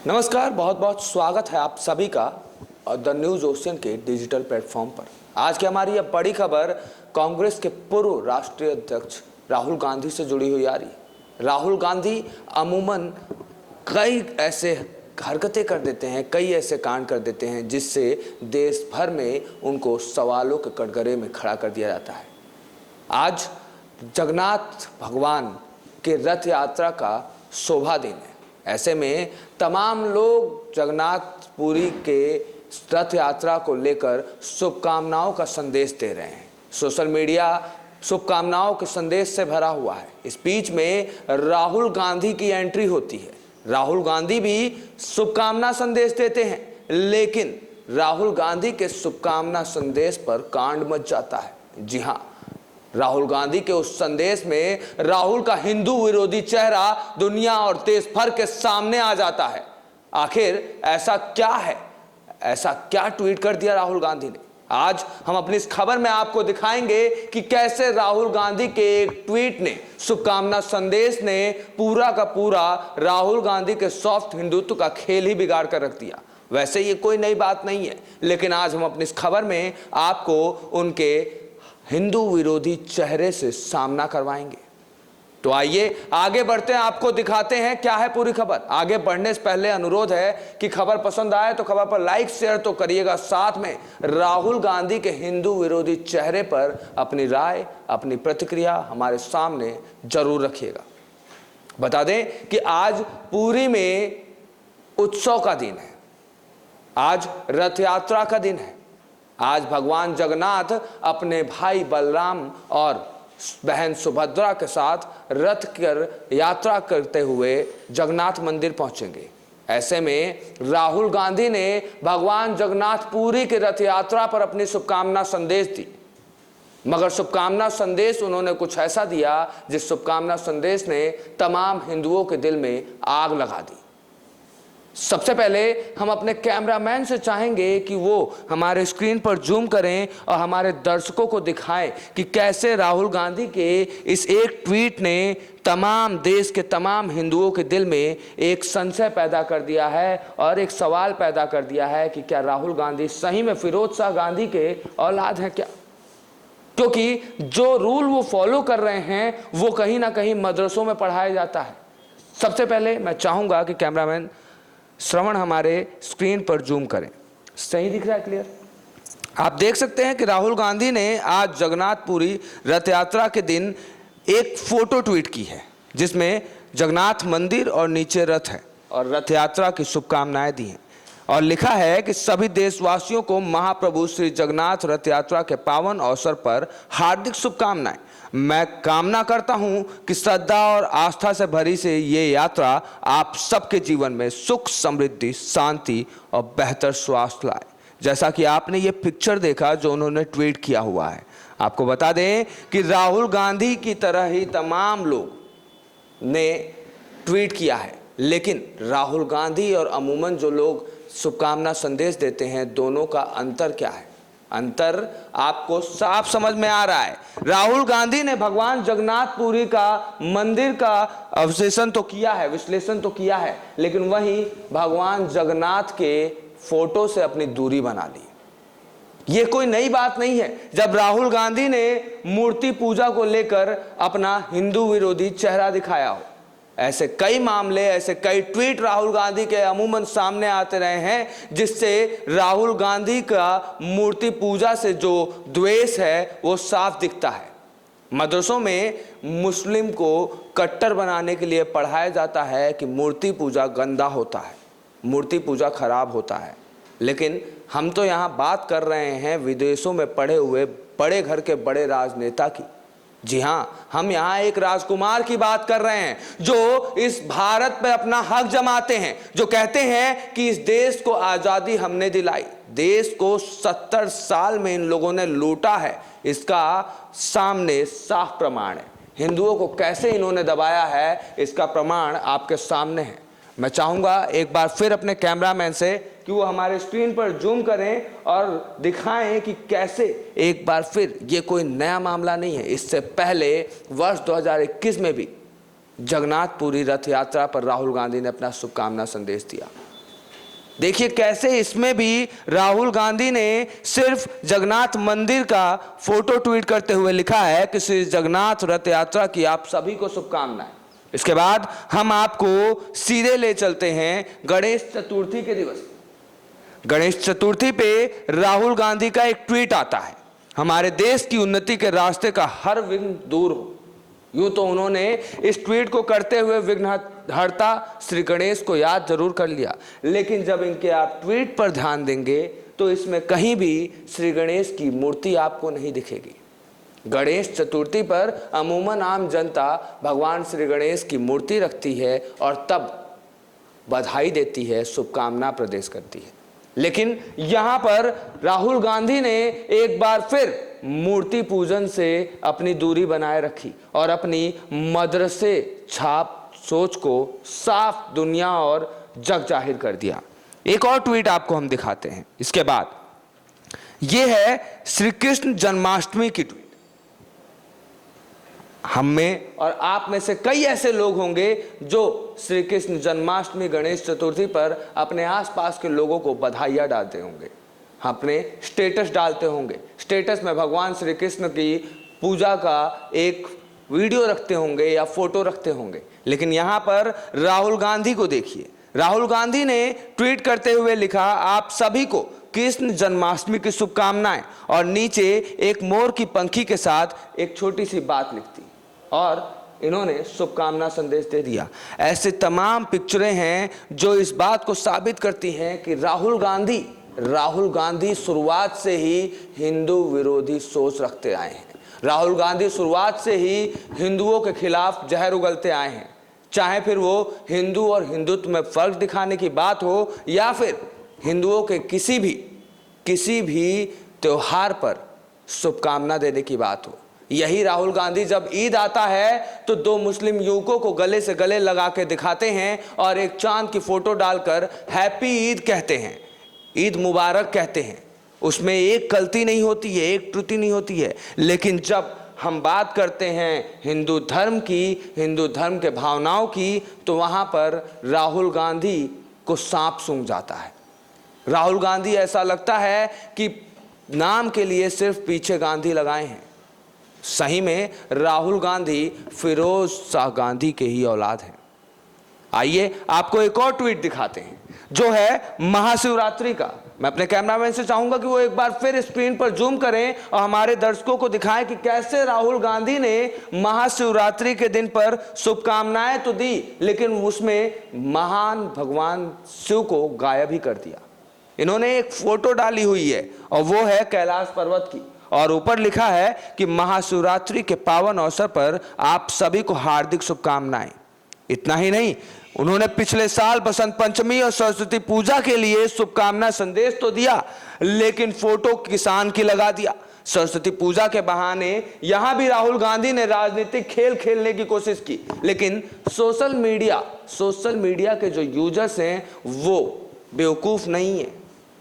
नमस्कार, बहुत बहुत स्वागत है आप सभी का द न्यूज ओशियन के डिजिटल प्लेटफॉर्म पर। आज की हमारी यह बड़ी खबर कांग्रेस के पूर्व राष्ट्रीय अध्यक्ष राहुल गांधी से जुड़ी हुई आ रही है। राहुल गांधी अमूमन कई ऐसे हरकतें कर देते हैं, कई ऐसे कांड कर देते हैं जिससे देश भर में उनको सवालों के कटघरे में खड़ा कर दिया जाता है। आज जगन्नाथ भगवान के रथ यात्रा का शोभा दिन है। ऐसे में तमाम लोग जगन्नाथपुरी के रथ यात्रा को लेकर शुभकामनाओं का संदेश दे रहे हैं। सोशल मीडिया शुभकामनाओं के संदेश से भरा हुआ है। इस बीच में राहुल गांधी की एंट्री होती है। राहुल गांधी भी शुभकामना संदेश देते हैं, लेकिन राहुल गांधी के शुभकामना संदेश पर कांड मच जाता है। जी हाँ, राहुल गांधी के उस संदेश में राहुल का हिंदू विरोधी चेहरा दुनिया और देश भर के सामने आ जाता है। आखिर ऐसा क्या है, ऐसा क्या ट्वीट कर दिया राहुल गांधी ने? आज हम अपनी इस खबर में आपको दिखाएंगे कि कैसे राहुल गांधी के एक ट्वीट ने, शुभकामना संदेश ने पूरा का पूरा राहुल गांधी के सॉफ्ट हिंदुत्व का खेल ही बिगाड़ कर रख दिया। वैसे ये कोई नई बात नहीं है, लेकिन आज हम अपनी इस खबर में आपको उनके हिंदू विरोधी चेहरे से सामना करवाएंगे। तो आइए आगे बढ़ते हैं, आपको दिखाते हैं क्या है पूरी खबर। आगे बढ़ने से पहले अनुरोध है कि खबर पसंद आए तो खबर पर लाइक शेयर तो करिएगा, साथ में राहुल गांधी के हिंदू विरोधी चेहरे पर अपनी राय, अपनी प्रतिक्रिया हमारे सामने जरूर रखिएगा। बता दें कि आज पुरी में उत्सव का दिन है, आज रथ यात्रा का दिन है। आज भगवान जगन्नाथ अपने भाई बलराम और बहन सुभद्रा के साथ रथ कर यात्रा करते हुए जगन्नाथ मंदिर पहुंचेंगे। ऐसे में राहुल गांधी ने भगवान जगन्नाथपुरी के रथ यात्रा पर अपनी शुभकामना संदेश दी, मगर शुभकामना संदेश उन्होंने कुछ ऐसा दिया जिस शुभकामना संदेश ने तमाम हिंदुओं के दिल में आग लगा दी। सबसे पहले हम अपने कैमरामैन से चाहेंगे कि वो हमारे स्क्रीन पर जूम करें और हमारे दर्शकों को दिखाएं कि कैसे राहुल गांधी के इस एक ट्वीट ने तमाम देश के तमाम हिंदुओं के दिल में एक संशय पैदा कर दिया है और एक सवाल पैदा कर दिया है कि क्या राहुल गांधी सही में फिरोज शाह गांधी के औलाद हैं क्या? क्योंकि जो रूल वो फॉलो कर रहे हैं वो कहीं ना कहीं मदरसों में पढ़ाया जाता है। सबसे पहले मैं चाहूँगा कि कैमरामैन श्रवण हमारे स्क्रीन पर जूम करें। सही दिख रहा है, क्लियर? आप देख सकते हैं कि राहुल गांधी ने आज जगन्नाथपुरी रथ यात्रा के दिन एक फोटो ट्वीट की है जिसमें जगन्नाथ मंदिर और नीचे रथ है और रथ यात्रा की शुभकामनाएं दी हैं और लिखा है कि सभी देशवासियों को महाप्रभु श्री जगन्नाथ रथ यात्रा के पावन अवसर पर हार्दिक शुभकामनाएं। मैं कामना करता हूं कि श्रद्धा और आस्था से भरी से ये यात्रा आप सबके जीवन में सुख, समृद्धि, शांति और बेहतर स्वास्थ्य लाए। जैसा कि आपने ये पिक्चर देखा जो उन्होंने ट्वीट किया हुआ है। आपको बता दें कि राहुल गांधी की तरह ही तमाम लोग ने ट्वीट किया है, लेकिन राहुल गांधी और अमूमन जो लोग शुभकामना संदेश देते हैं, दोनों का अंतर क्या है? अंतर आपको साफ समझ में आ रहा है। राहुल गांधी ने भगवान जगन्नाथपुरी का मंदिर का अवशेषण तो किया है, विश्लेषण तो किया है, लेकिन वहीं भगवान जगन्नाथ के फोटो से अपनी दूरी बना ली। ये कोई नई बात नहीं है। जब राहुल गांधी ने मूर्ति पूजा को लेकर अपना हिंदू विरोधी चेहरा दिखाया हो, ऐसे कई मामले, ऐसे कई ट्वीट राहुल गांधी के अमूमन सामने आते रहे हैं जिससे राहुल गांधी का मूर्ति पूजा से जो द्वेष है वो साफ दिखता है। मदरसों में मुस्लिम को कट्टर बनाने के लिए पढ़ाया जाता है कि मूर्ति पूजा गंदा होता है, मूर्ति पूजा खराब होता है, लेकिन हम तो यहाँ बात कर रहे हैं विदेशों में पढ़े हुए बड़े घर के बड़े राजनेता की। जी हाँ, हम यहाँ एक राजकुमार की बात कर रहे हैं जो इस भारत पर अपना हक जमाते हैं, जो कहते हैं कि इस देश को आज़ादी हमने दिलाई, देश को 70 साल में इन लोगों ने लूटा है। इसका सामने साफ प्रमाण है। हिंदुओं को कैसे इन्होंने दबाया है इसका प्रमाण आपके सामने है। मैं चाहूँगा एक बार फिर अपने कैमरामैन से कि वो हमारे स्क्रीन पर जूम करें और दिखाएं कि कैसे एक बार फिर ये कोई नया मामला नहीं है। इससे पहले वर्ष 2021 में भी जगन्नाथपुरी रथ यात्रा पर राहुल गांधी ने अपना शुभकामना संदेश दिया। देखिए कैसे इसमें भी राहुल गांधी ने सिर्फ जगन्नाथ मंदिर का फोटो ट्वीट करते हुए लिखा है कि श्री जगन्नाथ रथ यात्रा की आप सभी को शुभकामनाएं। इसके बाद हम आपको सीधे ले चलते हैं गणेश चतुर्थी के दिवस। गणेश चतुर्थी पे राहुल गांधी का एक ट्वीट आता है, हमारे देश की उन्नति के रास्ते का हर विघ्न दूर हो। यूं तो उन्होंने इस ट्वीट को करते हुए विघ्नहर्ता श्री गणेश को याद जरूर कर लिया, लेकिन जब इनके आप ट्वीट पर ध्यान देंगे तो इसमें कहीं भी श्री गणेश की मूर्ति आपको नहीं दिखेगी। गणेश चतुर्थी पर अमूमन आम जनता भगवान श्री गणेश की मूर्ति रखती है और तब बधाई देती है, शुभकामना प्रदेश करती है। लेकिन यहाँ पर राहुल गांधी ने एक बार फिर मूर्ति पूजन से अपनी दूरी बनाए रखी और अपनी मदरसे छाप सोच को साफ दुनिया और जग जाहिर कर दिया। एक और ट्वीट आपको हम दिखाते हैं इसके बाद। यह है श्री कृष्ण जन्माष्टमी की ट्वीट। हम में और आप में से कई ऐसे लोग होंगे जो श्री कृष्ण जन्माष्टमी गणेश चतुर्थी पर अपने आसपास के लोगों को बधाइयाँ डालते होंगे, अपने स्टेटस डालते होंगे, स्टेटस में भगवान श्री कृष्ण की पूजा का एक वीडियो रखते होंगे या फोटो रखते होंगे। लेकिन यहाँ पर राहुल गांधी को देखिए, राहुल गांधी ने ट्वीट करते हुए लिखा, आप सभी को कृष्ण जन्माष्टमी की शुभकामनाएं, और नीचे एक मोर की पंखी के साथ एक छोटी सी बात लिखती और इन्होंने शुभकामना संदेश दे दिया। ऐसे तमाम पिक्चरें हैं जो इस बात को साबित करती हैं कि राहुल गांधी शुरुआत से ही हिंदू विरोधी सोच रखते आए हैं। राहुल गांधी शुरुआत से ही हिंदुओं के खिलाफ जहर उगलते आए हैं, चाहे फिर वो हिंदू और हिंदुत्व में फर्क दिखाने की बात हो या फिर हिंदुओं के किसी भी त्योहार पर शुभकामना देने की बात हो। यही राहुल गांधी जब ईद आता है तो दो मुस्लिम युवकों को गले से गले लगा के दिखाते हैं और एक चांद की फोटो डालकर हैप्पी ईद कहते हैं, ईद मुबारक कहते हैं। उसमें एक गलती नहीं होती है, एक त्रुटि नहीं होती है। लेकिन जब हम बात करते हैं हिंदू धर्म की, हिंदू धर्म के भावनाओं की, तो वहाँ पर राहुल गांधी को सांप सूंघ जाता है। राहुल गांधी ऐसा लगता है कि नाम के लिए सिर्फ पीछे गांधी लगाए हैं। सही में राहुल गांधी फिरोज शाह गांधी के ही औलाद हैं। आइए आपको एक और ट्वीट दिखाते हैं जो है महाशिवरात्रि का। मैं अपने कैमरामैन से चाहूंगा कि वो एक बार फिर स्क्रीन पर जूम करें और हमारे दर्शकों को दिखाएं कि कैसे राहुल गांधी ने महाशिवरात्रि के दिन पर शुभकामनाएं तो दी, लेकिन उसमें महान भगवान शिव को गायब ही कर दिया। इन्होंने एक फोटो डाली हुई है और वो है कैलाश पर्वत की, और ऊपर लिखा है कि महाशिवरात्रि के पावन अवसर पर आप सभी को हार्दिक शुभकामनाएं। इतना ही नहीं, उन्होंने पिछले साल बसंत पंचमी और सरस्वती पूजा के लिए शुभकामना संदेश तो दिया, लेकिन फोटो किसान की लगा दिया। सरस्वती पूजा के बहाने यहां भी राहुल गांधी ने राजनीतिक खेल खेलने की कोशिश की, लेकिन सोशल मीडिया के जो यूजर्स हैं वो बेवकूफ नहीं है,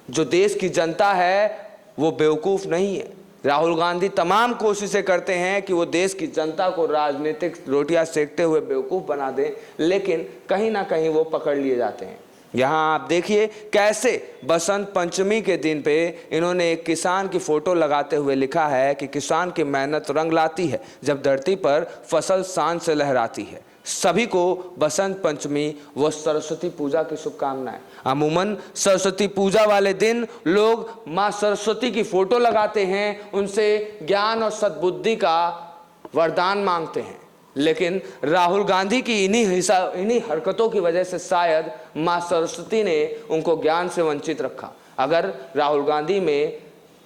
जो देश की जनता है वो बेवकूफ नहीं है। राहुल गांधी तमाम कोशिशें करते हैं कि वो देश की जनता को राजनीतिक रोटियां सेकते हुए बेवकूफ़ बना दें, लेकिन कहीं ना कहीं वो पकड़ लिए जाते हैं। यहाँ आप देखिए कैसे बसंत पंचमी के दिन पे इन्होंने एक किसान की फोटो लगाते हुए लिखा है कि किसान की मेहनत रंग लाती है जब धरती पर फसल शान से लहराती है। सभी को बसंत पंचमी व सरस्वती पूजा की शुभकामनाएं। अमूमन सरस्वती पूजा वाले दिन लोग माँ सरस्वती की फोटो लगाते हैं, उनसे ज्ञान और सद्बुद्धि का वरदान मांगते हैं, लेकिन राहुल गांधी की इन्हीं हरकतों की वजह से शायद माँ सरस्वती ने उनको ज्ञान से वंचित रखा। अगर राहुल गांधी में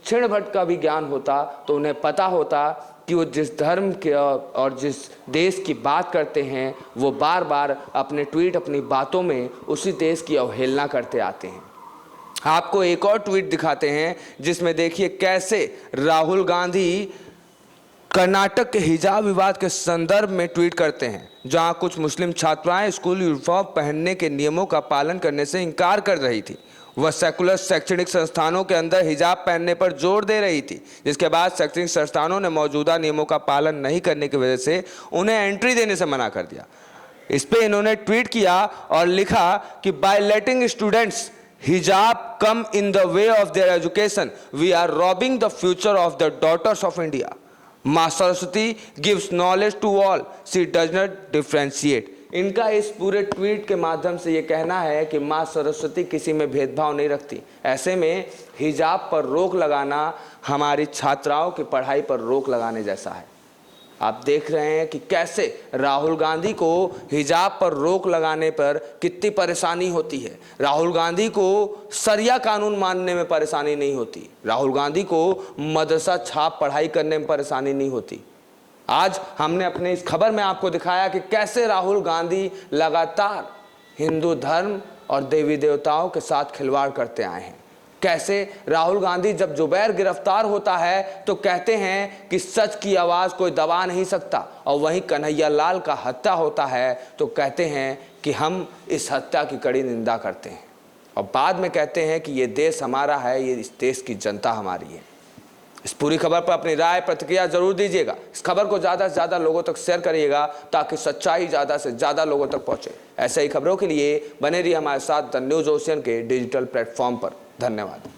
क्षण भर का भी ज्ञान होता तो उन्हें पता होता कि वो जिस धर्म के और जिस देश की बात करते हैं वो बार बार अपने ट्वीट, अपनी बातों में उसी देश की अवहेलना करते आते हैं। आपको एक और ट्वीट दिखाते हैं जिसमें देखिए कैसे राहुल गांधी कर्नाटक के हिजाब विवाद के संदर्भ में ट्वीट करते हैं, जहां कुछ मुस्लिम छात्राएं स्कूल यूनिफॉर्म पहनने के नियमों का पालन करने से इनकार कर रही थी। वह सेकुलर शैक्षणिक संस्थानों के अंदर हिजाब पहनने पर जोर दे रही थी, जिसके बाद शैक्षणिक संस्थानों ने मौजूदा नियमों का पालन नहीं करने की वजह से उन्हें एंट्री देने से मना कर दिया। इस पे इन्होंने ट्वीट किया और लिखा कि by letting students hijab come in the way of their education. We are robbing the future of the daughters of India. माँ Saraswati gives knowledge to all. She does not differentiate. इनका इस पूरे ट्वीट के माध्यम से ये कहना है कि माँ सरस्वती किसी में भेदभाव नहीं रखती। ऐसे में हिजाब पर रोक लगाना हमारी छात्राओं की पढ़ाई पर रोक लगाने जैसा है। आप देख रहे हैं कि कैसे राहुल गांधी को हिजाब पर रोक लगाने पर कितनी परेशानी होती है। राहुल गांधी को शरिया कानून मानने में परेशानी नहीं होती। राहुल गांधी को मदरसा छाप पढ़ाई करने में परेशानी नहीं होती। आज हमने अपने इस खबर में आपको दिखाया कि कैसे राहुल गांधी लगातार हिंदू धर्म और देवी देवताओं के साथ खिलवाड़ करते आए हैं। कैसे राहुल गांधी जब जुबैर गिरफ्तार होता है तो कहते हैं कि सच की आवाज़ कोई दबा नहीं सकता, और वहीं कन्हैया लाल का हत्या होता है तो कहते हैं कि हम इस हत्या की कड़ी निंदा करते हैं, और बाद में कहते हैं कि ये देश हमारा है, ये इस देश की जनता हमारी है। इस पूरी खबर पर अपनी राय प्रतिक्रिया जरूर दीजिएगा। इस खबर को ज़्यादा से ज़्यादा लोगों तक शेयर करिएगा ताकि सच्चाई ज़्यादा से ज़्यादा लोगों तक पहुँचे। ऐसे ही खबरों के लिए बने रहिए हमारे साथ द न्यूज़ ओशियन के डिजिटल प्लेटफॉर्म पर। धन्यवाद।